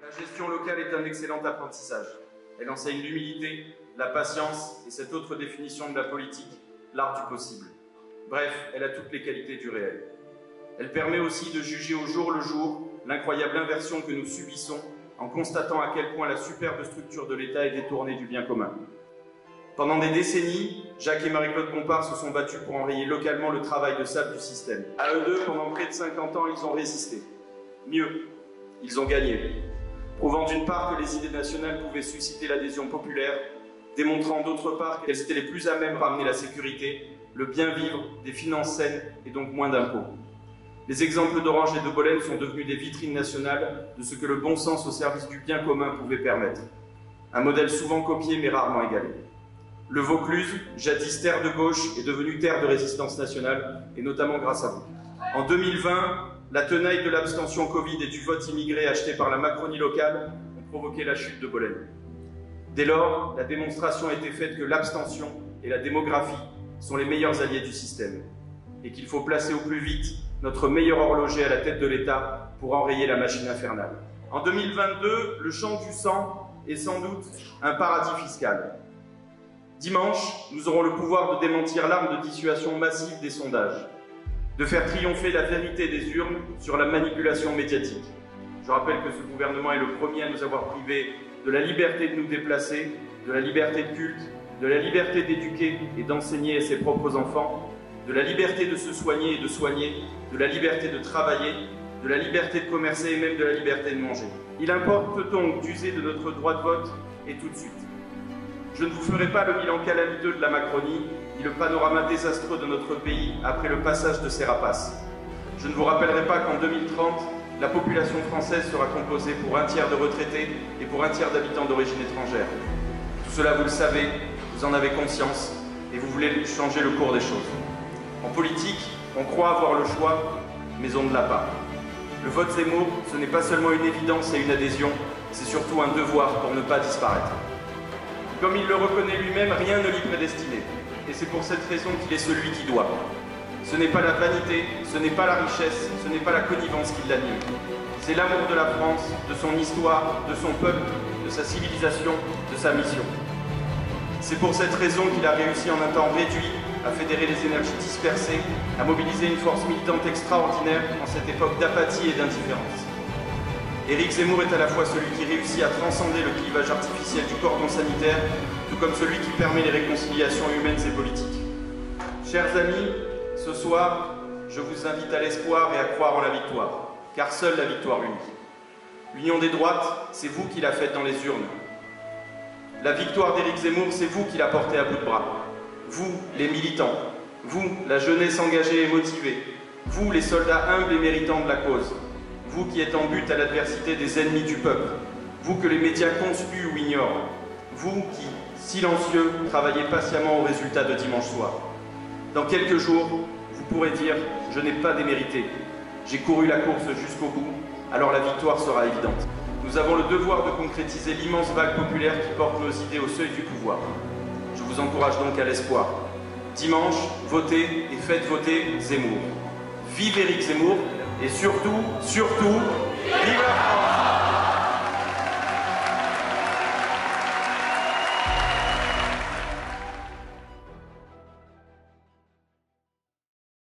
La gestion locale est un excellent apprentissage. Elle enseigne l'humilité, la patience et cette autre définition de la politique, l'art du possible. Bref, elle a toutes les qualités du réel. Elle permet aussi de juger au jour le jour l'incroyable inversion que nous subissons en constatant à quel point la superbe structure de l'État est détournée du bien commun. Pendant des décennies, Jacques et Marie-Claude Bompard se sont battus pour enrayer localement le travail de sable du système. À eux deux, pendant près de 50 ans, ils ont résisté. Mieux, ils ont gagné, prouvant d'une part que les idées nationales pouvaient susciter l'adhésion populaire, démontrant d'autre part qu'elles étaient les plus à même ramener la sécurité, le bien vivre, des finances saines et donc moins d'impôts. Les exemples d'Orange et de Bolène sont devenus des vitrines nationales de ce que le bon sens au service du bien commun pouvait permettre. Un modèle souvent copié mais rarement égalé. Le Vaucluse, jadis terre de gauche, est devenu terre de résistance nationale, et notamment grâce à vous. En 2020, la tenaille de l'abstention Covid et du vote immigré acheté par la Macronie locale ont provoqué la chute de Bolène. Dès lors, la démonstration a été faite que l'abstention et la démographie sont les meilleurs alliés du système, et qu'il faut placer au plus vite notre meilleur horloger à la tête de l'État pour enrayer la machine infernale. En 2022, le champ du sang est sans doute un paradis fiscal. Dimanche, nous aurons le pouvoir de démentir l'arme de dissuasion massive des sondages, de faire triompher la vérité des urnes sur la manipulation médiatique. Je rappelle que ce gouvernement est le premier à nous avoir privés de la liberté de nous déplacer, de la liberté de culte, de la liberté d'éduquer et d'enseigner à ses propres enfants, de la liberté de se soigner et de soigner, de la liberté de travailler, de la liberté de commercer et même de la liberté de manger. Il importe donc d'user de notre droit de vote et tout de suite. Je ne vous ferai pas le bilan calamiteux de la Macronie, ni le panorama désastreux de notre pays après le passage de ces rapaces. Je ne vous rappellerai pas qu'en 2030, la population française sera composée pour un tiers de retraités et pour un tiers d'habitants d'origine étrangère. Tout cela, vous le savez, vous en avez conscience, et vous voulez changer le cours des choses. En politique, on croit avoir le choix, mais on ne l'a pas. Le vote Zemmour, ce n'est pas seulement une évidence et une adhésion, c'est surtout un devoir pour ne pas disparaître. Comme il le reconnaît lui-même, rien ne l'y prédestinait. Et c'est pour cette raison qu'il est celui qui doit. Ce n'est pas la vanité, ce n'est pas la richesse, ce n'est pas la connivence qui l'anime. C'est l'amour de la France, de son histoire, de son peuple, de sa civilisation, de sa mission. C'est pour cette raison qu'il a réussi en un temps réduit à fédérer les énergies dispersées, à mobiliser une force militante extraordinaire en cette époque d'apathie et d'indifférence. Éric Zemmour est à la fois celui qui réussit à transcender le clivage artificiel du cordon sanitaire, tout comme celui qui permet les réconciliations humaines et politiques. Chers amis, ce soir, je vous invite à l'espoir et à croire en la victoire, car seule la victoire unit. L'union des droites, c'est vous qui la faites dans les urnes. La victoire d'Éric Zemmour, c'est vous qui la portez à bout de bras. Vous, les militants. Vous, la jeunesse engagée et motivée. Vous, les soldats humbles et méritants de la cause. Vous qui êtes en but à l'adversité des ennemis du peuple, vous que les médias conspuent ou ignorent, vous qui, silencieux, travaillez patiemment au résultat de dimanche soir. Dans quelques jours, vous pourrez dire « Je n'ai pas démérité, j'ai couru la course jusqu'au bout, alors la victoire sera évidente ». Nous avons le devoir de concrétiser l'immense vague populaire qui porte nos idées au seuil du pouvoir. Je vous encourage donc à l'espoir. Dimanche, votez et faites voter Zemmour. Vive Éric Zemmour! Et surtout, vive la France!